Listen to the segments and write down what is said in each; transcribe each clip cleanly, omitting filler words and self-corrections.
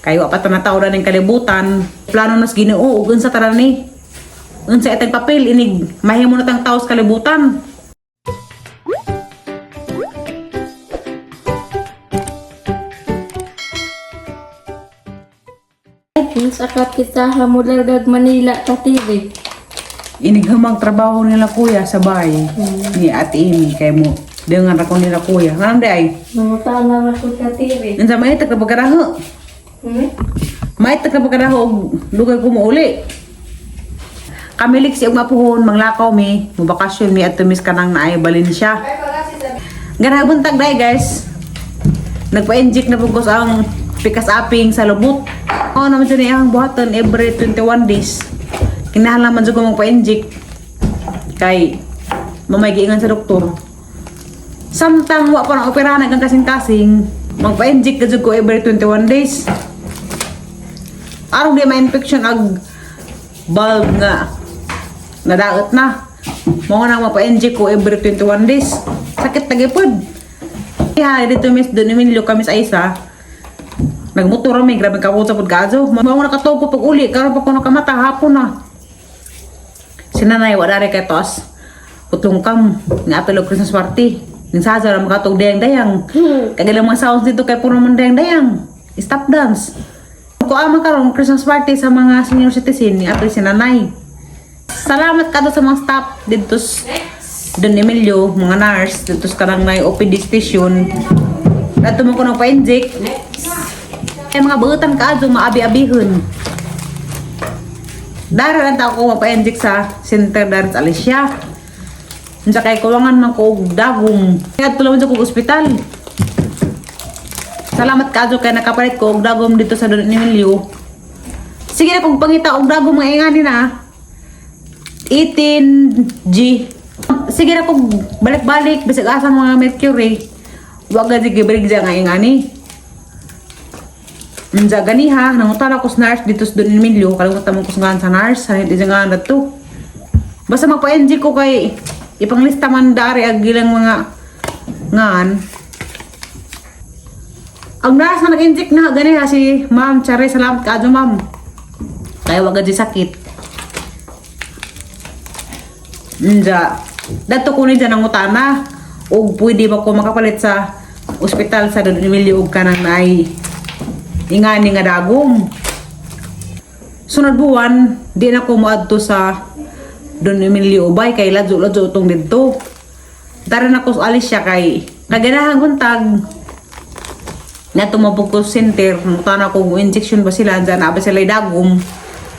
Kayo apat na tao na ng kalibutan. Plano nas Ginoo ug unsa tanan ni? Unsa itong papel inig mahimo na tang tao sa kalibutan. Sakat kita hamular dag Manila katiri. Inighamang trabaho nila kuya sa bahay ni Ate Amy kay mo dengan ra ko nila kuya. Nganong day? Mangutana na ko katiri. Unsa may tag pagkaraho? May tag pagkaraho og dugay ko mo uli. Kami liksi og mapuhon manglakaw mi, mobakasyon mi adto mis kanang naay Valencia. Ganang buntag day guys. Nagpa-inject na pugos ang pikas aping sa lubot. Oo naman siya ang buhaton every 21 days. Kinahanglan jud ko magpa-inject. Kay mamay giingan sa doktor. Samtang wa pa na operahan hanggang kasing-kasing, magpa-inject jud ko every 21 days. Aron di ma-infection ag bulb nga nadaot na. Mo nga nang mapa-inject ko every 21 days. Sakit tagipod. Kaya dito Miss Don Emilio kami sa isa. Nagmotor kami, grabe kapusa pod kaadto. Mao nakatugo pag uli, karon pa ko nakamata hapon na. Sinanay wa dare kay tos. Putlong kam nga atulog Christmas party. Ning saja ra makatog dayang-dayang. Kagalang mga sounds dito kay puro man dayang-dayang. Stop dance. Ko ama karon Christmas party sa mga senior citizen ni ato sinanay. Salamat kadto sa mga staff dito Don Emilio, mga nurse dito sa kanang nay OPD station. Dato mo ko nang pa-inject. Ay mga buutan kaadto maabi-abihon. Dara lang ta ko mapa-inject sa Center Darts Alicia. Unsa kay kuwangan man ko og dagom. Kaya tulong sa kog ospital. Salamat kaadto kay nakapalit ko og dagom dito sa Don Emilio. Sige na kung pangita og dagom nga ingani na. 18G. Sige na kung balik-balik bisag asa mga mercury. Wag gid gibrigja nga ingani. Unsa ganiha nangutana ko sa nurse dito sa Don Emilio, kalimutan mo ko sa nurse, sa hindi nga nato. Basta magpa-NG ko kay ipanglista man dari ag ilang mga ngan. Ang nurse na nag-inject na ganiha si Ma'am Chare, salamat kaadto ma'am. Kaya wag gid sakit. Unsa dato ko ni dyan nangutana og pwede ba ko makapalit sa ospital sa Don Emilio og kanang naay ingani nga dagom. Sunod buwan, di na ko moadto sa Don Emilio Ubay kay ladyo-ladyo utong dito. Dara na ko sa Alicia kay kaganahang buntag na tumabog ko center. Mutana ko injection ba sila dyan na ba sila dagom.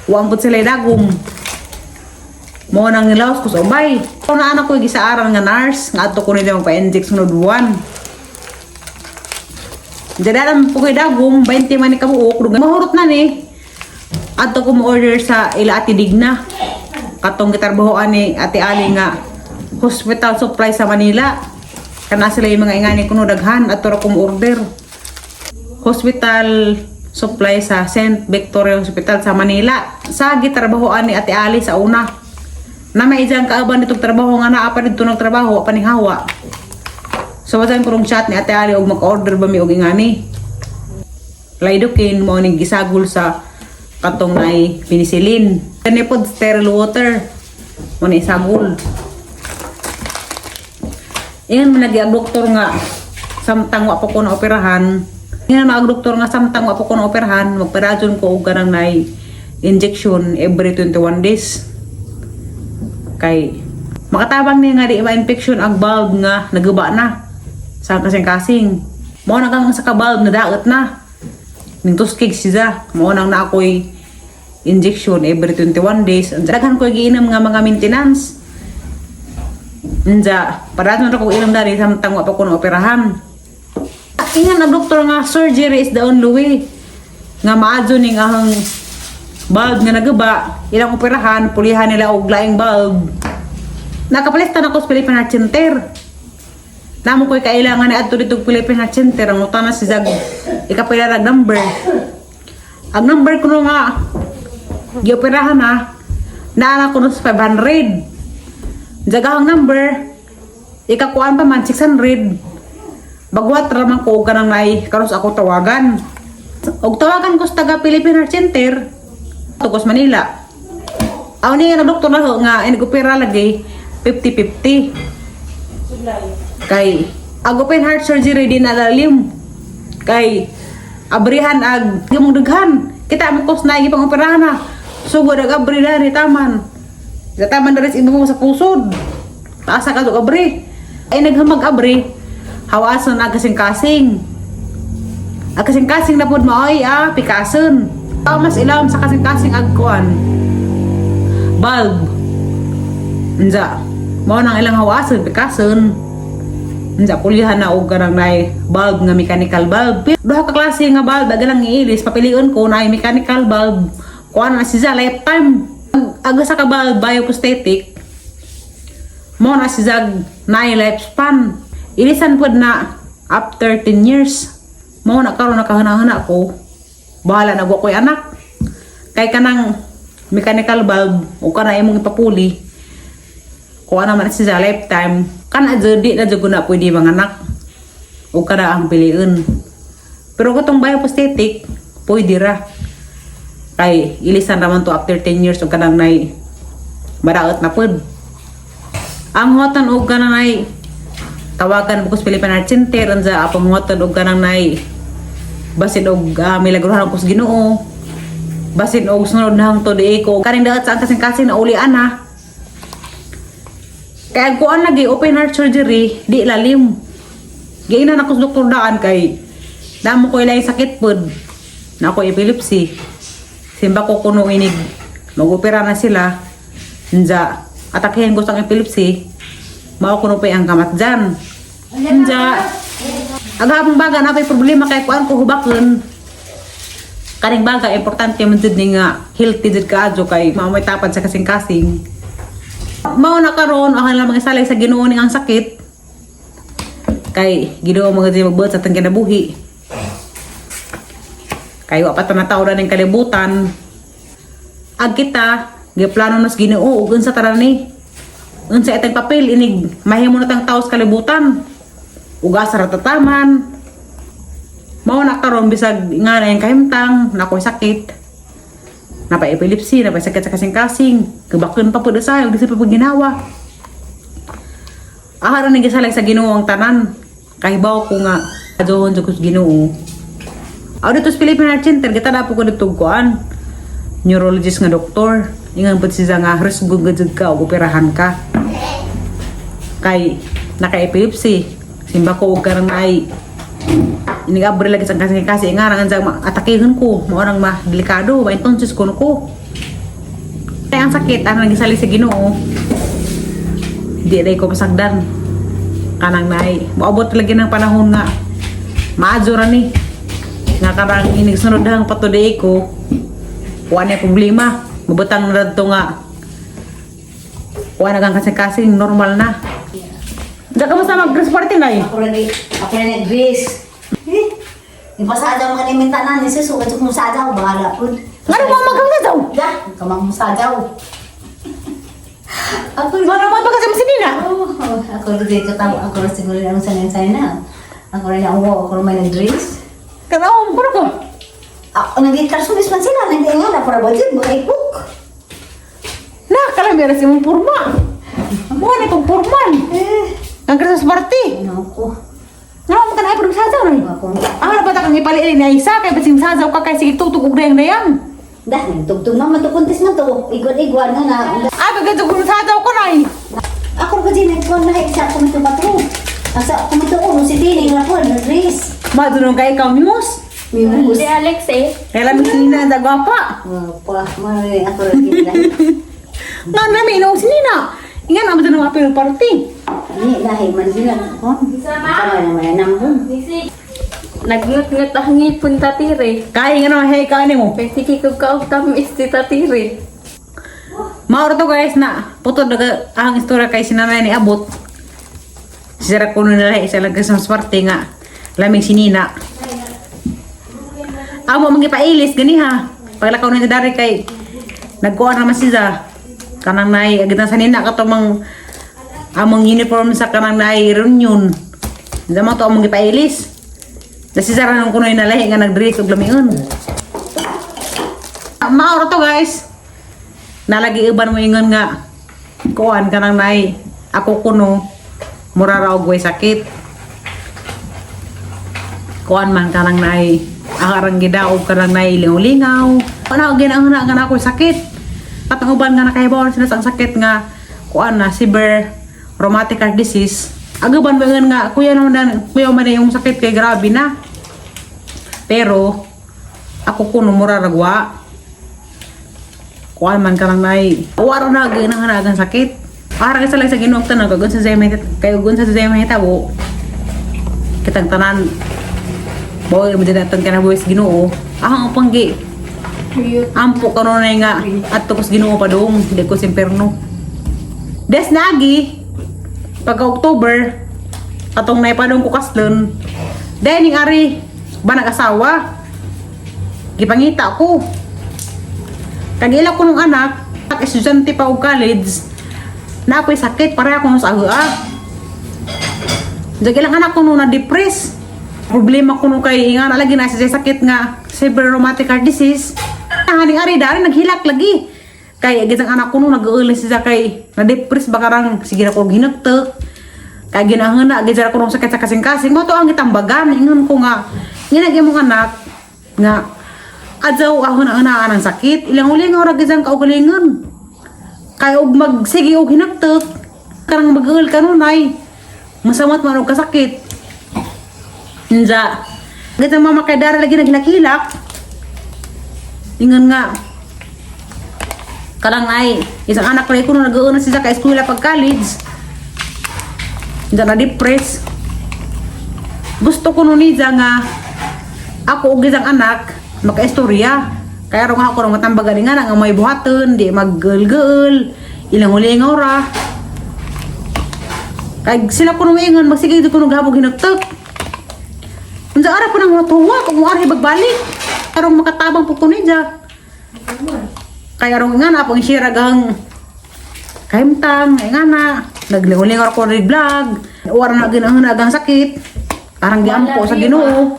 Uwampot sila dagom. Mo nang nilawas ko sa Ubay. Kung na anak ko gisaaran nga nurse, nga ato ko nila magpa-inject sunod buwan. Jadaran po kay dagom, 20 man ni kabuok. Mahurot na ni. Ato ko mo-order sa ila Ate Digna. Katong gitarbahoan ni Ate Ali nga hospital supply sa Manila. Kana sila yung mga ingani kuno daghan. Ato ra ko mo-order. Hospital supply sa St. Victoria Hospital sa Manila. Sa gitarbahoan ni Ate Ali sa una. Na may isang kaaban nitong trabaho nga naa pa dito ng trabaho, pa ning hawa. So watan ko rong chat ni Ate Ali og mag-order ba mi og ingani. Lidocaine mo ning gisagol sa katong nay penicillin. Kani pod sterile water mo ni sagol. Ingon man ang doktor nga samtang wa pa ko na operahan. Ingon man ang doktor nga samtang wa pa ko na operahan, magparadyon ko og kanang nay injection every 21 days. Kay makatabang ni nga di ma-infection ang bulb nga naguba na. Sa kasing-kasing. Mao na kang sa kabulb na daot na. Ning tuskig siya. Mao nang na ako'y injection every 21 days. Daghan ko giinom nga mga maintenance. Unsa, para na ko inom dari samtang wa pa ko na operahan. Ingan ang doktor nga surgery is the only way. Nga maadyo ning ahang bulb nga naguba, ilang operahan, pulihan nila og laing bulb. Nakapalitan ako sa Philippine Heart Center. Namo ko'y kailangan ni adto dito Philippine Heart Center ang utana si Zag ikapilar ang number. Ang number ko nga gioperahan na naana ko sa 500. Jagahang number ikakuan pa man 600. Bagwat ra man ko kanang nay karon sa ako tawagan. Og tawagan ko sa taga Philippine Heart Center tugos Manila. Aw ni nga doktor na ho nga inigopera lagi 50-50. Kay ag open heart surgery din alalim. Kay abrihan ag gimong daghan. Kita mo kos na ipang operahan na. Sugod ag abri na ni taman. Sa taman na rin mo sa kusod. Taasa ka to abri. Ay naghamag abri. Hawason ag kasing-kasing. Ag kasing-kasing na pod maoy pikason. Mas ilam sa kasing-kasing ag kuan. Bulb. Unsa? Mao nang ilang hawason pikason. Unsa pulihan na og kanang nay bulb nga mechanical bulb. Duha ka klase nga bulb aga lang iilis papilion ko na mechanical bulb. Kuan na siya lifetime. Aga sa ka bulb bioprosthetic. Mao na siya nay lifespan. Ilisan pod na after 10 years. Mao na karon nakahana-hana ko. Bahala na ko'y anak. Kay kanang mechanical bulb o kana imong ipapuli. Kuha naman siya lifetime. Kana di na jud na pwede mga anak. O kana ang piliin. Pero katong bioprosthetic pwede ra. Kay ilisan naman to after 10 years o kanang nay madaot na pod. Ang hotan og kanang nay tawagan ko sa Philippine Heart Center unsa apong hotan og kanang nay basin og milagrohan ko sa Ginoo. Basin og sunod na hang to di ko kaning daot sa kasing-kasing na ulian ha. Kaya kuan lagi open heart surgery di lalim. Giina na ko sa doktor daan kay damo ko ilay sakit pod. Na ako epilepsy. Simba ko kuno inig mag-opera na sila. Nja atakehin ko sa epilepsy. Mao kuno pa ang kamat dyan. Nja aghabang baga na pa'y problema kay kuan ko hubakon. Kaning baga importante man jud ni nga healthy jud kaadyo kay mao may tapad sa kasing-kasing. Mao na karon ang lang mga salay sa Ginoo ning ang sakit. Kay Ginoo mga di magbuhat sa tang kinabuhi. Kay wa pa ta natawra ning kalibutan. Ag kita giplano nas Ginoo ug unsa tanan ni? Unsa itang papel inig mahimo na tang taos kalibutan. Uga sa ratataman. Mao na karon bisag nga na yung kahimtang, nakoy sakit. Napay epilepsy, napay sakit sa kasing-kasing. Kabakon pa po sa di sa paginawa. Aharon ni gisalag sa Ginoo ang tanan. Kahibaw ko nga adon sa Ginoo. Aw dito sa Philippine Heart Center kita na po ko dito kuan. Neurologist nga doktor. Ingan pud siya nga risgo gud ka og operahan ka. Kay naka-epilepsy. Simba ko og karang ay inigabre lagi sa kasi nga nang jang atakehon ko mao nang delikado ba entonces kuno ko kay ang sakit ang nagisali sa Ginoo di day ko pasagdan kanang nay moabot lagi ng panahon nga maadyo ra ni nga karang inig sunod hang patuday ko wala problema mabutang na to nga wala kang kasing normal na. Hindi ka basta mag-Grace party na eh. Ako rin nag-Grace. Ipasadaw mga nimintanan ni Sis. Huwag mo sadaw. Bahala po. Ano mo mag-sadaw? Ya, kamang mo sadaw. Ako rin. Ano mo ito kasi masinina? Ako rin katawa. Ako rin siguro lang sanay na. Ako rin ang wow. Ako rin may nag-Grace. Kanaw, ano ko? Ako nag-ikarsumis man sila. Nag-iingan na para ba dyan? Baka ipok. Kalamera si mong purma. Buwan itong purman. Ang Christmas party. Ano ko? Ano mo ka na ipag sasaw na? Ako. Napata kang ipaliin na isa kay basing sasaw ka kay sige tutugog na yan. Dah, nagtugtog naman to. Kuntis man to. Igwan-igwan na na. Kagagtugog na sasaw ko na eh. Ako rin kasi nagkuhan na isa kumito ba to? Asa kumito ko. Si Tining na po. Nag-Grace. Madunong kay ikaw, Muse. Mimos. Si Alex eh. Kaya lang sinina na gwapa. Pa, mali ako rin dahil. Nga namin, inaw sinina. Ingan naman sa mga pero party. Ini dahil man sila. Oh, sama naman na nambun. Nagnut-ngut ang ngipon tatire. Kaya nga naman, hey, kanin mo. Kaya sige ko tamis si tatire. Mauro to guys na puto daga ang istorya kay sinanay ni abot. Sira ko nila isa lang sa party nga. Laming sinina. Amo magipailis gani ha. Paglakaw na dari kay nagkuha naman siya. Kanang nay agitan sa nina katomang among uniform sa kanang nay reunion. Zaman to among gipailis. Kasi sara nung kunoy na lahi nga nagdiri og lamion. Maoro to guys. Nalagi iban mo ingon nga kuan kanang nay ako kuno mura ra og way sakit. Kuan man kanang nay akarang gidaog kanang nay lingaw-lingaw. Ana og ginahuna nga ako sakit. Patang uban nga nakahibaw sila sa sakit nga kuan na severe rheumatic heart disease. Agaban ba nga kuya man yung sakit kay grabe na. Pero ako kuno mura ragwa. Kuan man ka lang nay. Waro na ginahanagan sakit. Para sa lang sa Ginoo tanan kagun sa Zemay kay ugon sa Zemay tabo. Kitang tanan boy mo dinatan kana boys Ginoo. Ang panggi. Ampo karon nay nga adto ko sa Ginoo pa dong, di ko sa impierno. Des nagi pagka October atong nay pa dong ko kaslon. Dining ari ba nag-asawa. Gipangita ko. Kagila ko nung anak, estudyante pa og college, na ako'y sakit, para ako sa aga. Diyan ilang anak ko nung na-depress. Problema ko nung kay nga nalagi na siya sakit nga, severe rheumatic heart disease. Haning ari dari naghilak lagi. Kay gisang anak ko nung nag-uuli siya kay na-depress ba karang sige na ko ginagtek. Kay ginahana, gisara ko nung sakit sa kasing-kasing. Mo to ang gitambagan, ingon ko nga, ginagay mong anak, nga, adzaw ako na anaan ng sakit. Ilang uli nga ora gisang kaugalingon. Kaya og magsige og hinagtek. Karang mag-uul kanunay. Masamat man og kasakit. Inja. Gisang mama kay dara lagi naghilak-hilak. Ingon nga. Karang nay, isang anak ko nung nag-uul na siya ka eskwela pag college. Inja na depress. Gusto ko nun niya nga ako og gisang anak maka-istorya. Kaya ron ako nung matambagan nga may buhaton, di mag-gul-gul, ilang ulingaw ra. Kaya sila ko nung ingon, magsigay di ko nung gabog hinagtag. Unsa ara po nang matuwa, kung ara hibagbalik. Kaya ron makatabang po ko niya. Kaya ron nga na pong isiragang kaimtang, nga na, naglingulingaw ako rin vlog, wala na ginahanagang sakit, parang giampo sa Ginoo.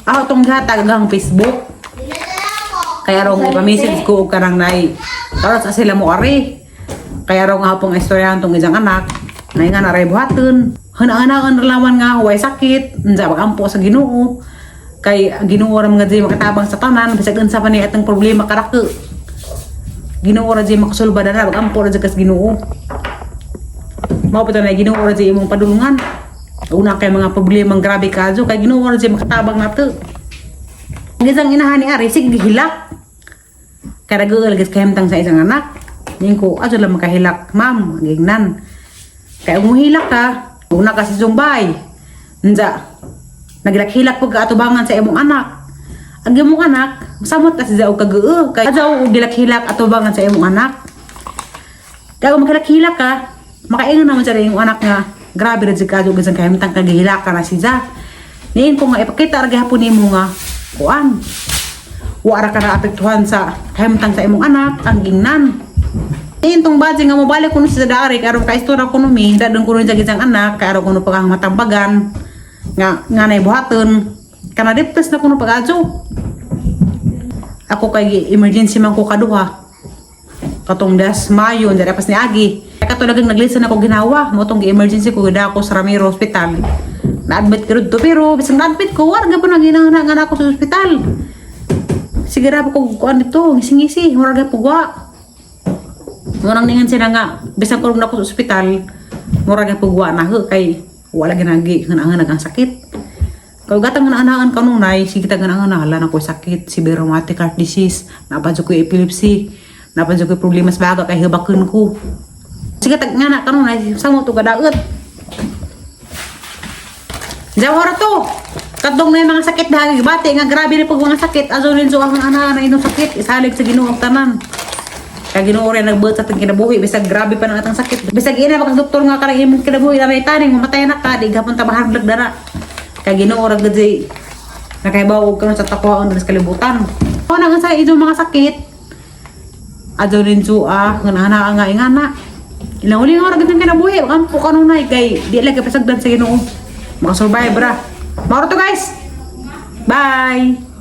Ako itong hatag ang Facebook. Kaya raw nga message ko karang nay. Karon sa sila mo ari. Kaya raw nga pong istoryahan tong isang anak. Nay nga naray buhaton. Hana-hana relawan nga huway sakit. Unsa magampo sa Ginoo. Kay Ginoo ra mga di makatabang sa tanan bisag unsa pa ni atong problema karako. Ginoo ra di makasulbad na magampo ra sa Ginoo. Mao pa na Ginoo ra di imong padulungan. Una kay mga problemang grabe kaso kay Ginoo ra di makatabang nato. Gisang inahani ari sig gihilak. Kaya nag-uul gis kahimtang sa isang anak. Ning ko aso lang makahilak, ma'am, gingnan. Kaya umuhilak ka, una ka sa Zumbay. Nja, naghilak-hilak po ka atubangan sa imong anak. Ang imong anak, masamot ka sa kag-uu. Kaya asaw gilak-hilak atubangan sa imong anak. Kaya kung maghilak-hilak ka, makaingon naman sa imong anak nga, grabe rin si kaso gisang kahimtang kagihilak ka na siya. Niin ko nga ipakita ra gihapon nimo nga, kuan. Wara ka na apektuhan sa kahimtang sa imong anak, ang gingnan. Tong badge nga mobalik kuno sa dari karon ka istorya kuno mi dadon kuno sa gisang anak karon kuno pag matambagan nga nay buhaton kana depress na kuno pag-adyo. Ako kay emergency man ko kaduha. Katong das Mayo dira pas ni Agi. Kato lagang naglisten ako ginawa mo tong emergency ko gida ako sa Ramiro Hospital. Na-admit ko dito pero bisang na-admit ko warga pa na ginahanglan ako sa ospital. Sige ra ko kuan dito ngisi-ngisi warga pugwa. Murang ningan sila nga, bisang kulong na ko sa ospital, murang nga pugwa na ho, kay wala ginagi, nga ang sakit. Kaya gatang nga anaan kanunay, sige ta nga hala na ko sakit, severe rheumatic heart disease, napadyo ko epilepsy, napadyo ko problema sa baga, kay hibakun ko. Sige ta nga na kanunay, sa mo ito kadaot. Jawara to, kadong na yung mga sakit dahil bati, nga grabe rin pag mga sakit, azo rin so ang anaan na inong sakit, isalig sa Ginoo ang tanan. Kaya Ginoo rin nagbuot sa ating kinabuhi, bisag grabe pa ng atang sakit. Bisag ina pag doktor nga karang imong kinabuhi na may taning mamatay na ka, di gapon ta mahadlag dara. Kaya Ginoo ra gud say nakaibaw og karon sa takwaon sa kalibutan. Ako na nga sa ido mga sakit. Adto rin suah ngana nga ingana. Ilang uli nga ra gud kinabuhi, ampo kanunay kay di lang kapasagdan sa Ginoo. Makasurvive ra. Mauro to guys. Bye.